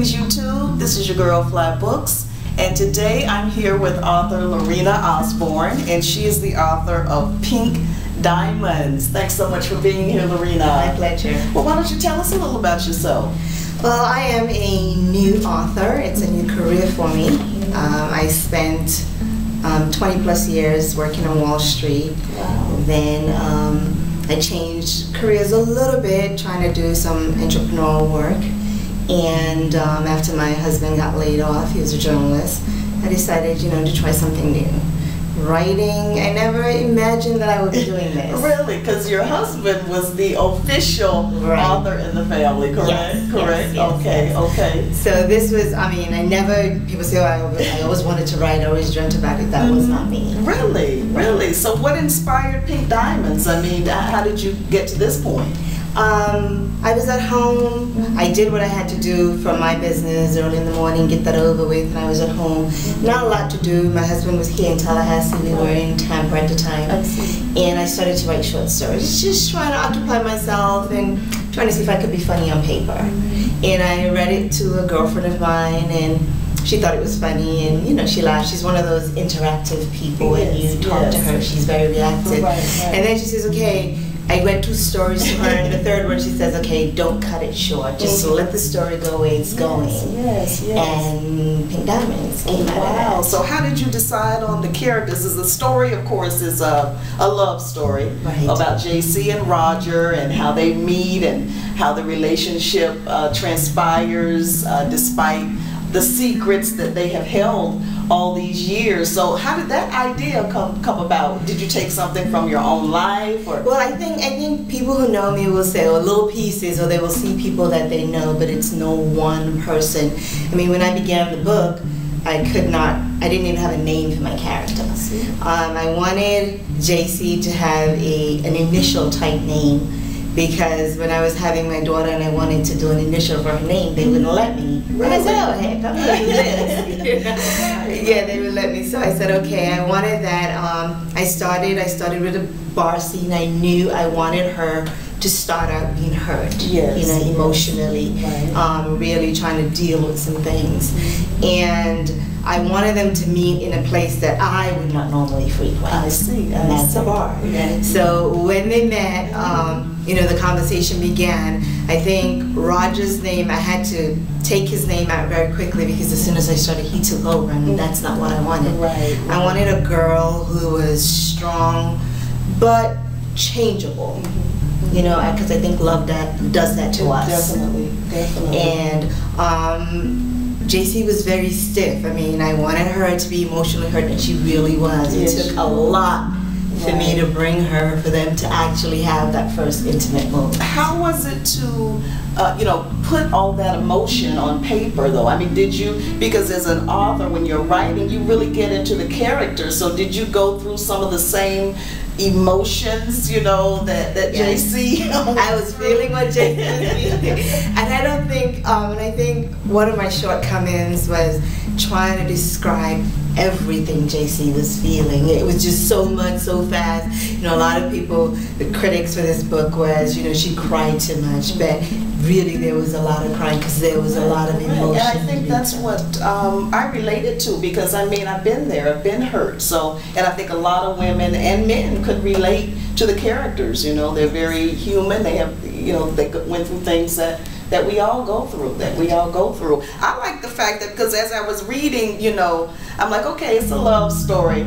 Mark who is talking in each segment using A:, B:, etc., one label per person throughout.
A: Greetings YouTube, this is your girl Flye Books, and today I'm here with author Laurina Osborne, and she is the author of Pink Diamonds. Thanks so much for being here, Laurina.
B: My pleasure.
A: Well, why don't you tell us a little about yourself?
B: Well, I am a new author. It's a new career for me. I spent 20 plus years working on Wall Street.
A: Wow.
B: Then I changed careers a little bit, trying to do some entrepreneurial work. And after my husband got laid off, he was a journalist, I decided, to try something new. Writing, I never imagined that I would be doing this.
A: Really? Because your husband was the official author in the family, correct?
B: Yes,
A: correct?
B: Yes,
A: okay,
B: yes.
A: okay.
B: So this was, people say, I always wanted to write, I always dreamt about it. That was not me.
A: Really? Really? So what inspired Pink Diamonds? How did you get to this point?
B: I was at home. I did what I had to do for my business early in the morning, get that over with, and I was at home. Not a lot to do. My husband was here in Tallahassee. We were in Tampa at the time. And I started to write short stories, just trying to occupy myself and trying to see if I could be funny on paper. And I read it to a girlfriend of mine, and she thought it was funny, and she laughed. She's one of those interactive people. When you talk to her, she's very reactive. And then she says, okay, I read 2 stories to her, and the third one she says, okay, don't cut it short. Just let the story go where it's going.
A: Yes.
B: And Pink Diamonds came out of that.
A: Wow. So how did you decide on the characters? The story, of course, is a love story about JC and Roger and how they meet and how the relationship transpires despite the secrets that they have held all these years. So how did that idea come about? Did you take something from your own life? Or?
B: Well, I think people who know me will say, little pieces, or they will see people that they know, but it's no one person. When I began the book, I didn't even have a name for my character. I wanted JC to have an initial type name, because when I was having my daughter and I wanted to do an initial for her name, they wouldn't let me.
A: Really?
B: I said, oh, heck, I'm going to do this. Yeah, they would let me. So I said, okay, I wanted that. I started with a bar scene. I knew I wanted her to start out being hurt, emotionally, really trying to deal with some things. And I wanted them to meet in a place that I would not normally frequent.
A: I see.
B: And that's a bar. So when they met, the conversation began. I think Roger's name, I had to take his name out very quickly, because as soon as I started, he took over, and that's not what I wanted. I wanted a girl who was strong, but changeable. Because I think love does that to us.
A: Definitely.
B: And JC was very stiff. I wanted her to be emotionally hurt, and she really was. It took a lot for me to bring her, for them to actually have that first intimate moment.
A: How was it to, put all that emotion on paper, though? did you, because as an author, when you're writing, you really get into the character. So did you go through some of the same emotions, that JC?
B: I was feeling what JC was feeling. And I don't think, and I think one of my shortcomings was trying to describe everything JC was feeling. It was just so much, so fast. A lot of people, the critics for this book was, she cried too much, but really there was a lot of crying, because there was a lot of emotion.
A: And I think that's what I related to, because I've been there, I've been hurt. So, and I think a lot of women and men could relate to the characters. They're very human. They have, they went through things that we all go through, I like the fact that, because as I was reading, I'm like, okay, it's a love story,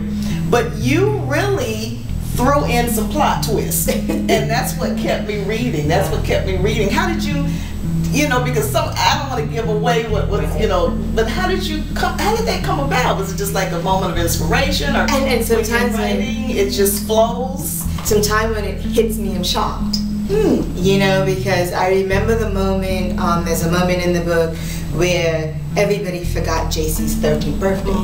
A: but you really threw in some plot twists, and that's what kept me reading. How did you, because I don't want to give away what but how did that come about? Was it just like a moment of inspiration, or
B: and sometimes
A: writing, it just flows?
B: Sometimes when it hits me, I'm shocked. Because I remember the moment, there's a moment in the book where everybody forgot JC's 13th birthday.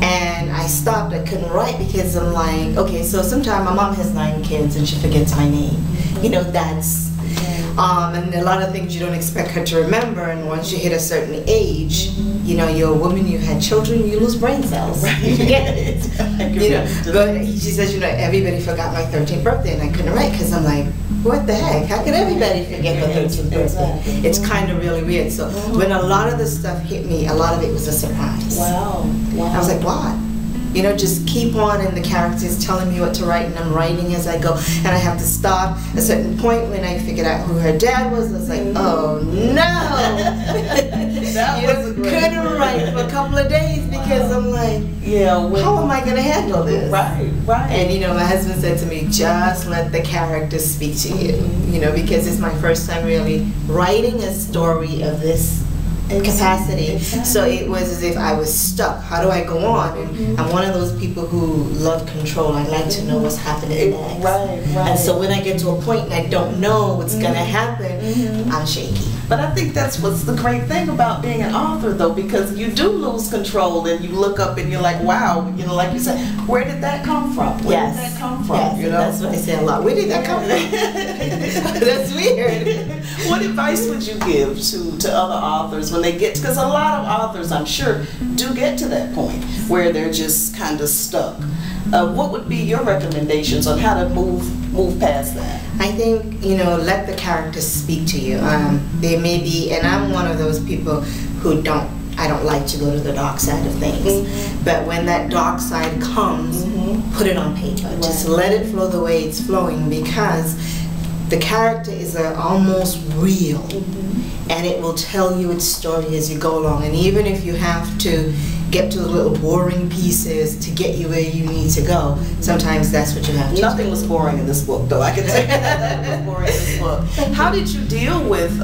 B: And I stopped, I couldn't write, because I'm like, okay, so sometimes my mom has 9 kids and she forgets my name. That's, and a lot of things you don't expect her to remember, and once you hit a certain age, you're a woman, you had children, you lose brain cells. You forget it. But she says, everybody forgot my 13th birthday, and I couldn't write, because I'm like, what the heck? How could everybody forget the 13th birthday?
A: Exactly.
B: It's kind of really weird. So when a lot of the stuff hit me, a lot of it was a surprise.
A: Wow.
B: I was like, what? You know, just keep on, and the character's telling me what to write, and I'm writing as I go, and I have to stop. At a certain point, when I figured out who her dad was, I was like, oh no! Couldn't write for a couple of days because I'm like, how am I going to handle this?
A: Right.
B: And you know, my husband said to me, just let the character speak to you. You know, because it's my first time really writing a story of this capacity. Exactly. So it was as if I was stuck. How do I go on? And I'm one of those people who love control. I like to know what's happening next.
A: Right.
B: And so when I get to a point and I don't know what's going to happen, I'm shaky.
A: But I think that's what's the great thing about being an author, though, because you do lose control, and you look up and you're like, wow, you know, like you said, where did that come from? Where did that come from?
B: Yes,
A: you know?
B: That's what I say a lot. Where did that come from? That's weird.
A: What advice would you give to other authors when they get, because a lot of authors, I'm sure, do get to that point where they're just kind of stuck. What would be your recommendations on how to move past that?
B: I think, you know, let the characters speak to you. There may be, and I'm one of those people who I don't like to go to the dark side of things. But when that dark side comes, put it on paper. Right. Just let it flow the way it's flowing, because the character is almost real. And it will tell you its story as you go along. And even if you have to get to the little boring pieces to get you where you need to go, sometimes that's what you have to do.
A: Nothing was boring in this book, though. I can tell you that was boring in this book. How did you deal with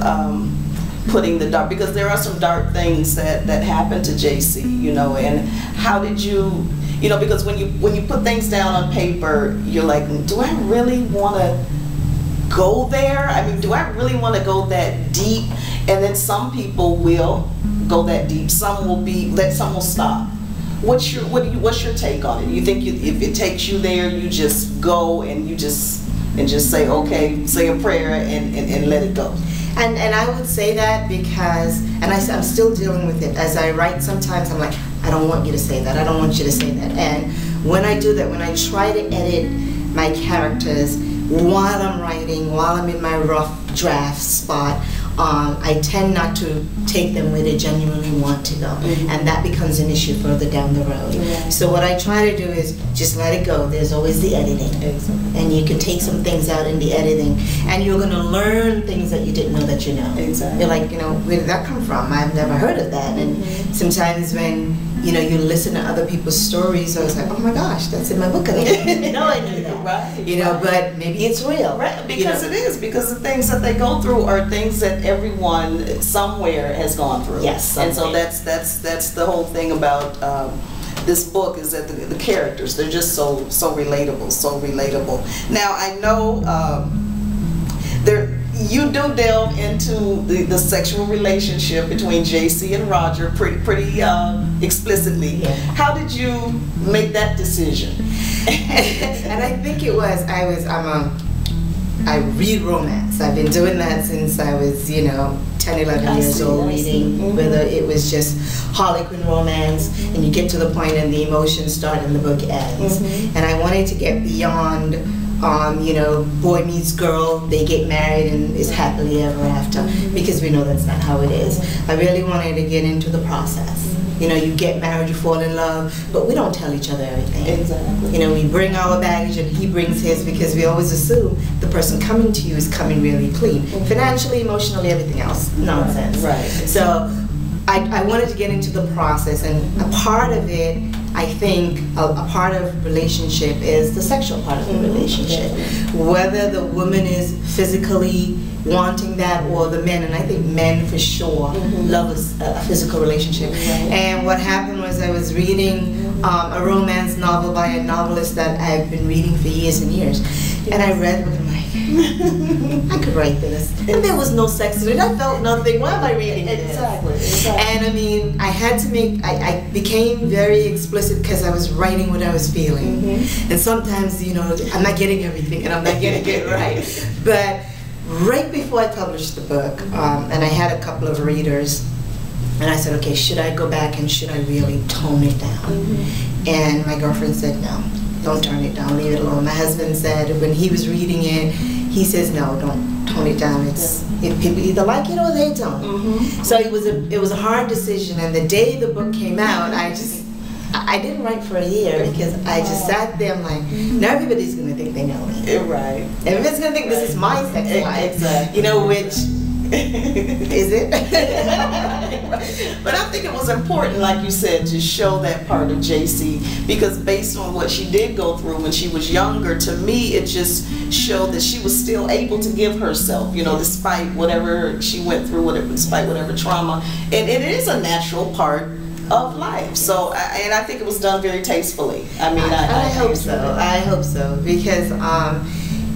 A: putting the dark, because there are some dark things that happened to JC, you know, and how did you, you know, because when you put things down on paper, you're like, do I really want to go there? I mean, do I really want to go that deep? And then some people will go that deep. Some will stop. What's your take on it? You think if it takes you there, you just go and you just say, okay, say a prayer and let it go?
B: And I would say that because, and I'm still dealing with it. As I write, sometimes I'm like, I don't want you to say that. I don't want you to say that. And when I do that, when I try to edit my characters while I'm writing, while I'm in my rough draft spot, I tend not to take them where they genuinely want to go, and that becomes an issue further down the road. So what I try to do is just let it go. There's always the editing, and you can take some things out in the editing, and you're going to learn things that you didn't know that you know. You're like, you know, where did that come from? I've never heard of that. And sometimes when you know, you listen to other people's stories, so it's like, oh my gosh, that's in my book. I didn't know I knew that.
A: Right.
B: You know, but maybe it's real.
A: Right, because it is. Because the things that they go through are things that everyone somewhere has gone through.
B: Yes.
A: And so that's the whole thing about this book, is that the characters, they're just so relatable, so relatable. Now I know you do delve into the sexual relationship between JC and Roger pretty explicitly. Yeah. How did you make that decision?
B: And I think it was, I read romance. I've been doing that since I was, you know, 10, 11 years old, reading, whether it was just Harlequin romance, and you get to the point and the emotions start and the book ends. And I wanted to get beyond, you know, boy meets girl, they get married and is happily ever after, because we know that's not how it is. I really wanted to get into the process. You know, you get married, you fall in love, but we don't tell each other everything. Exactly. You know, we bring our baggage and he brings his, because we always assume the person coming to you is coming really clean. Financially, emotionally, everything else, nonsense. Right. So I wanted to get into the process, and a part of it, I think, a part of relationship is the sexual part of the relationship. Whether the woman is physically wanting that, or the men, and I think men for sure love a physical relationship. And what happened was, I was reading a romance novel by a novelist that I've been reading for years and years, and I read it, and I'm like, I could write this, and there was no sex in it. I felt nothing. Why am I reading this? Exactly. And I mean, I had to make, I became very explicit because I was writing what I was feeling. And sometimes, you know, I'm not getting everything, and I'm not getting it right. But right before I published the book, and I had a couple of readers, and I said, okay, should I go back and should I really tone it down? And my girlfriend said, no, don't turn it down, leave it alone. My husband said when he was reading it, he says, no, don't tone it down. It's if people either like it or they don't. So it was a hard decision. And the day the book came out, I didn't write for a year because I just sat there. I'm like, now everybody's gonna think they know me.
A: Right.
B: Everybody's gonna think this is my sex life.
A: Exactly.
B: You know, which is it?
A: But I think it was important, like you said, to show that part of JC, because based on what she did go through when she was younger, to me it just showed that she was still able to give herself, you know, despite whatever she went through, despite whatever trauma. And it is a natural part of life. So, and I think it was done very tastefully. I mean, I
B: hope so. I hope so, because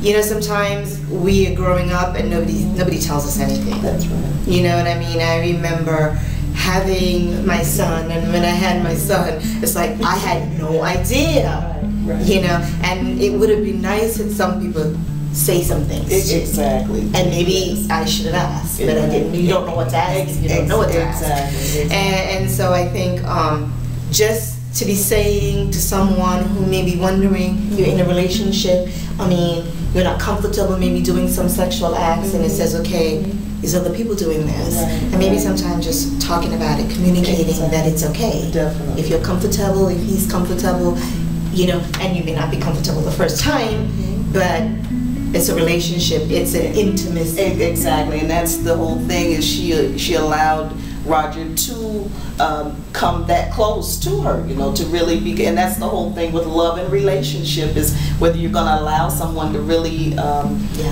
B: you know, sometimes we are growing up and nobody tells us anything.
A: That's right.
B: You know what I mean? I remember having my son, and when I had my son, it's like I had no idea. Right. You know, and it would have been nice if some people say something.
A: Exactly.
B: And maybe I should have asked, but I didn't. You don't know what to ask. You don't know what to ask.
A: Exactly.
B: And so I think just to be saying to someone who may be wondering, you're in a relationship, I mean, you're not comfortable maybe doing some sexual acts, and it says, okay, these other people doing this. And maybe sometimes just talking about it, communicating that it's okay.
A: Definitely.
B: If you're comfortable, if he's comfortable, you know, and you may not be comfortable the first time, but it's a relationship, it's an intimacy.
A: Exactly, and that's the whole thing, is she allowed Roger to come that close to her, you know, to really be, and that's the whole thing with love and relationship, is whether you're going to allow someone to really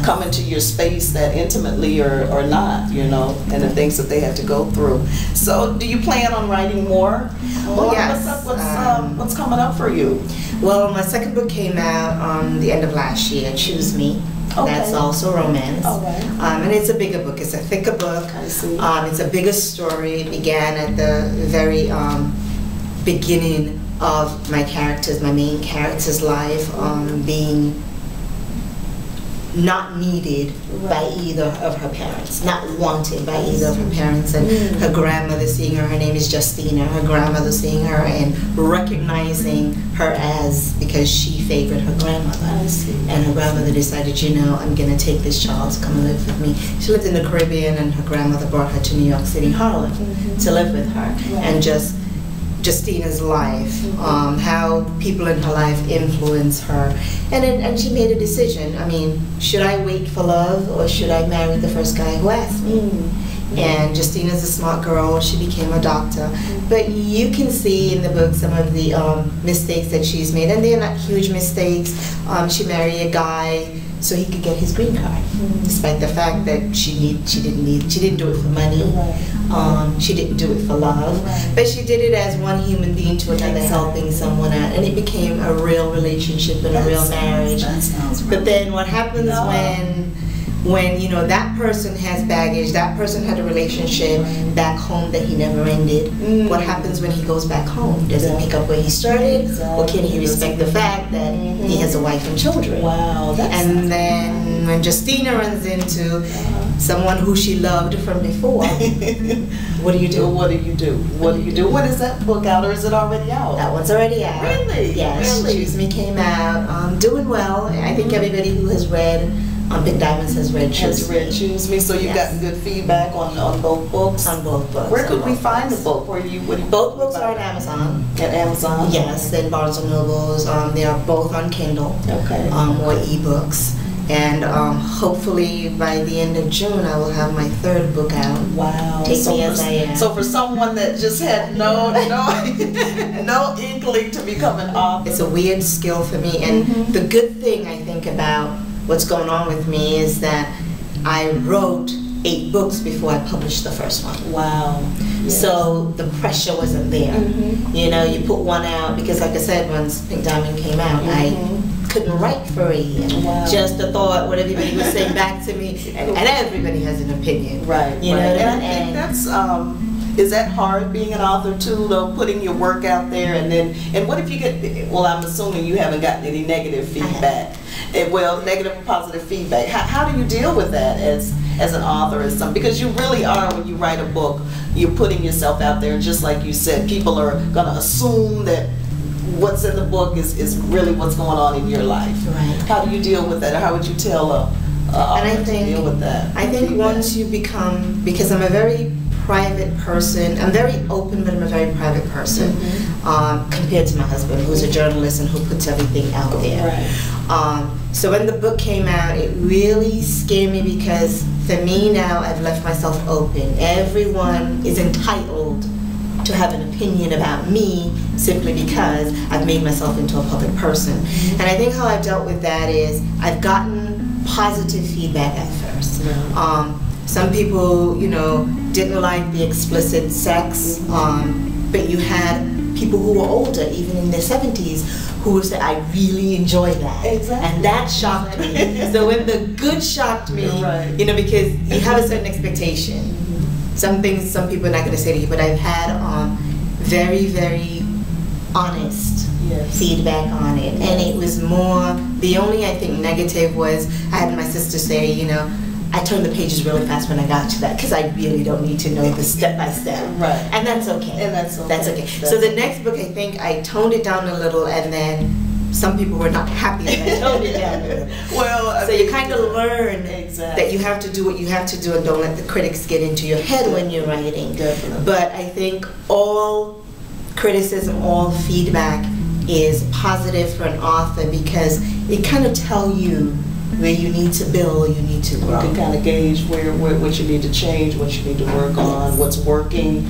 A: come into your space that intimately or not, you know, and the things that they have to go through. So do you plan on writing more?
B: Oh, yes.
A: What's coming up for you?
B: Well, my second book came out the end of last year, Choose Me. Okay. That's also romance.
A: Right.
B: And it's a bigger book. It's a thicker book.
A: I see.
B: It's a bigger story. It began at the very beginning of my main character's life, being not needed by either of her parents, not wanted by either of her parents, and her grandmother seeing her name is Justina, her grandmother seeing her and recognizing her as, because she favored her grandmother.
A: I see.
B: And her grandmother decided, you know, I'm going to take this child to come and live with me. She lived in the Caribbean, and her grandmother brought her to New York City, Harlem, to live with her. Right. And just Justina's life, how people in her life influence her, and she made a decision. I mean, should I wait for love, or should I marry the first guy who asked me? And Justina's a smart girl. She became a doctor, but you can see in the book some of the mistakes that she's made, and they're not huge mistakes. She married a guy so he could get his green card, despite the fact that she didn't do it for money. She didn't do it for love, but she did it as one human being to another, helping someone out, and it became a real relationship and a real marriage.
A: That sounds right.
B: But then what happens when you know that person has baggage, that person had a relationship back home that he never ended. What happens when he goes back home? Does it pick up where he started, or can he respect the fact that he has a wife and children?
A: Wow.
B: And then when Justina runs into someone who she loved from before, what do you do?
A: What do you do? What do you do? When is that book out, or is it already out?
B: That one's already out.
A: Really?
B: Yes.
A: Really?
B: Choose Me came out. Doing well. I think everybody who has read Big Diamonds has read Choose Me.
A: Choose Me. So you've gotten good feedback on both books?
B: On both books.
A: Where could we find the book?
B: Both books are on Amazon.
A: At Amazon?
B: Yes, and Barnes & Nobles. They are both on Kindle.
A: Okay.
B: Or ebooks. And hopefully by the end of June, I will have my third book out.
A: Wow.
B: Take Me As I Am.
A: So for someone that just had no inkling to become an author.
B: It's a weird skill for me. And the good thing I think about what's going on with me is that I wrote 8 books before I published the first one.
A: Wow. Yes.
B: So the pressure wasn't there. You know, you put one out, because like I said, once Pink Diamond came out, I couldn't write for a year.
A: Wow.
B: Just the thought, what everybody was saying back to me, and everybody has an opinion.
A: Right.
B: You know what I mean?
A: And I think that's, is that hard, being an author too, though, putting your work out there, and what if you get, well, I'm assuming you haven't gotten any negative feedback. Well, negative and positive feedback. How do you deal with that as an author, because you really are, when you write a book, you're putting yourself out there, just like you said, people are going to assume that what's in the book is really what's going on in your life.
B: Right.
A: How do you deal with that, or how would you tell to deal with that.
B: I think once you become, because I'm a very private person, I'm very open, but I'm a very private person, compared to my husband, who's a journalist and who puts everything out there.
A: Right.
B: So when the book came out, it really scared me because for me now, I've left myself open. Everyone is entitled to have an opinion about me simply because I've made myself into a public person. And I think how I've dealt with that is I've gotten positive feedback at first. Some people, you know, didn't like the explicit sex, but you had people who were older, even in their 70s, who would say, I really enjoy that.
A: Exactly.
B: And that shocked me. So when the good shocked me, you know, because you have a certain expectation. Some things, some people are not going to say to you, but I've had very, very honest feedback on it. And it was more, the only, I think, negative was, I had my sister say, you know, I turned the pages really fast when I got to that because I really don't need to know the step by step.
A: Right.
B: And that's okay.
A: And that's okay.
B: That's okay. So the next book, I think I toned it down a little, and then some people were not happy that I toned it down a little.
A: Well,
B: so you kind of learn that you have to do what you have to do and don't let the critics get into your head when you're writing.
A: Definitely.
B: But I think all criticism, all feedback is positive for an author because it kind of tells you where you need to build, you need to grow.
A: You can kind of gauge what you need to change, what you need to work on, what's working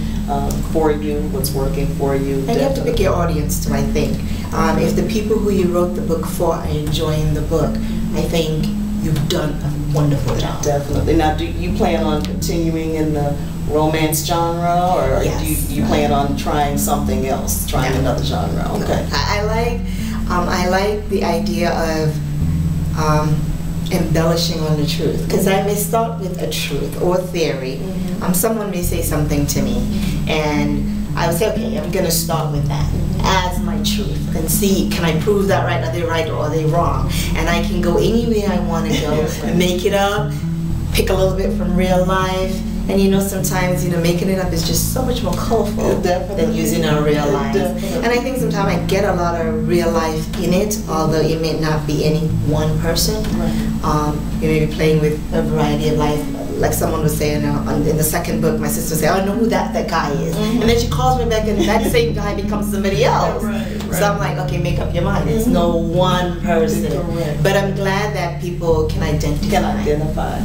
A: for you, what's working for you.
B: And you have to pick your audience too, I think. If the people who you wrote the book for are enjoying the book, I think you've done a wonderful job.
A: Definitely. Now, do you plan on continuing in the romance genre, or do you plan on trying something else, trying another genre? Okay.
B: I like the idea of embellishing on the truth, because I may start with a truth or theory. Someone may say something to me, and I would say, okay, I'm going to start with that as my truth and see, can I prove that right? Are they right or are they wrong? And I can go anywhere I want to go, make it up, pick a little bit from real life. And you know, sometimes, you know, making it up is just so much more colorful than using our real life. And I think sometimes I get a lot of real life in it, although it may not be any one person. You may be playing with a variety of life. Like someone was saying in the second book, my sister would say, I know who that guy is. And then she calls me back and that same guy becomes somebody else. So I'm like, okay, make up your mind. It's no one person. But I'm glad that people can identify.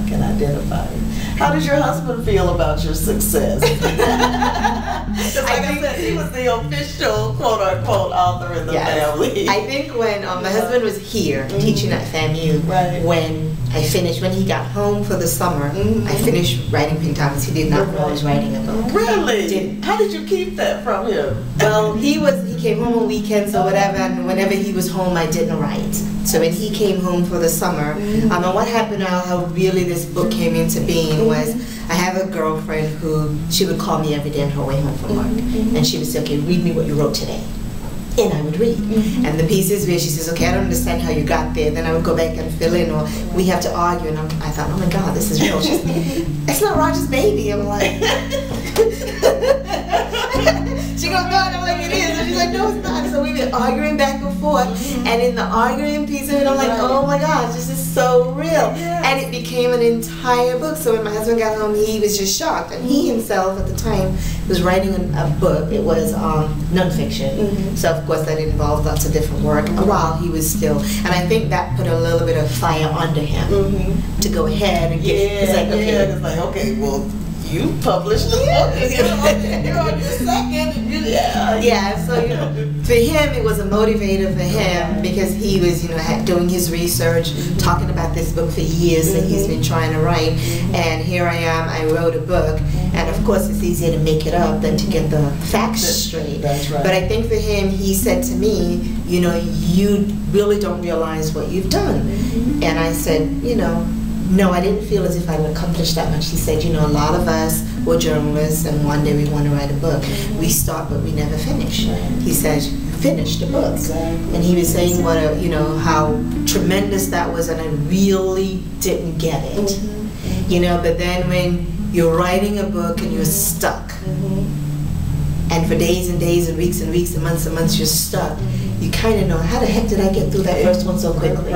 A: Can identify. How does your husband feel about your success? Because like I said, he was the official quote-unquote author in the family.
B: I think when my husband was here teaching at FAMU, when I finished, when he got home for the summer, I finished writing Pink Thomas. He did not know I was writing a book.
A: Really? How did you keep that from him?
B: Well, he came home on weekends or whatever, and whenever he was home, I didn't write. So when he came home for the summer, and what happened, how really this book came into being was, I have a girlfriend who, she would call me every day on her way home from work, and she would say, okay, read me what you wrote today. And I would read. And the pieces where she says, okay, I don't understand how you got there. Then I would go back and fill in, or we have to argue. And I thought, oh my God, this is real. She's, it's not Roger's baby. I'm like, she goes, no, I'm like, it is. And she's like, no, it's not. So we've been arguing back and forth. And in the arguing piece of it, I'm like, oh my gosh, this is so real. And it became an entire book. So when my husband got home, he was just shocked. And he himself at the time was writing a book. It was nonfiction. So of course that involved lots of different work while he was still. And I think that put a little bit of fire under him to go ahead and get.
A: It's like, okay, well, you published the book. You're on your second.
B: So you know, for him it was a motivator for him because he was, you know, doing his research, talking about this book for years that he's been trying to write. And here I am, I wrote a book, and of course it's easier to make it up than to get the facts straight.
A: That's right.
B: But I think for him, he said to me, you know, you really don't realize what you've done. And I said, you know, no, I didn't feel as if I'd accomplished that much. He said, you know, a lot of us were journalists and one day we want to write a book. We start but we never finish. He says, finish the book. And he was saying what a, you know, how tremendous that was, and I really didn't get it. You know, but then when you're writing a book and you're stuck, and for days and days and weeks and months you're stuck, you kind of know, how the heck did I get through that first one so quickly?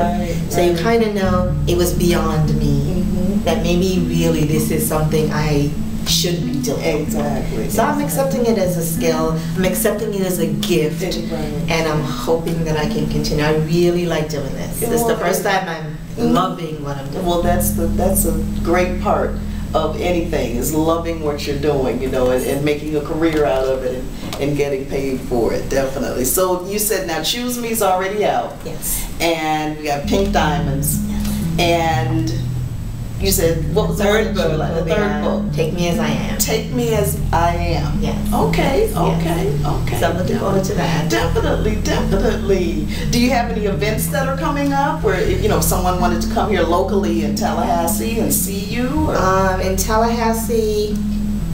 B: So you kind of know it was beyond me, that maybe really this is something I should be doing.
A: Exactly.
B: So I'm accepting it as a skill, I'm accepting it as a gift, and I'm hoping that I can continue. I really like doing this. This is the first time I'm loving what I'm doing.
A: Well, that's a great part of anything, is loving what you're doing, you know, and making a career out of it and getting paid for it, definitely. So you said now Choose Me's already out.
B: Yes.
A: And we got Pink Diamonds.
B: Yes.
A: And you said, what was the third book? The third book.
B: Take Me As I Am.
A: Take Me As I Am.
B: Yes.
A: Okay,
B: yes.
A: okay.
B: So I'm looking forward to that.
A: Definitely, definitely. Do you have any events that are coming up where, you know, if someone wanted to come here locally in Tallahassee and see you? Or?
B: In Tallahassee,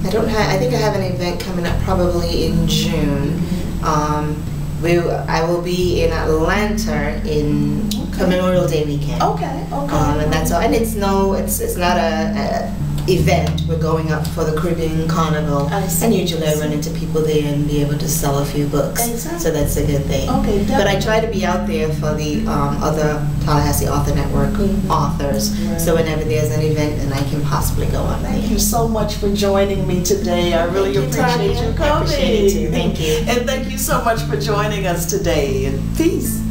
B: I think I have an event coming up probably in June. I will be in Atlanta in Memorial Day weekend.
A: Okay.
B: And that's all. And it's not a event. We're going up for the Caribbean Carnival. And usually I run into people there and be able to sell a few books.
A: Exactly.
B: So that's a good thing.
A: Okay, definitely.
B: But I try to be out there for the other Tallahassee Author Network authors. Right. So whenever there's an event, then I can possibly go on there.
A: Thank you so much for joining me today. I really appreciate you coming.
B: I appreciate it too. Thank you.
A: And thank you so much for joining us today. And peace.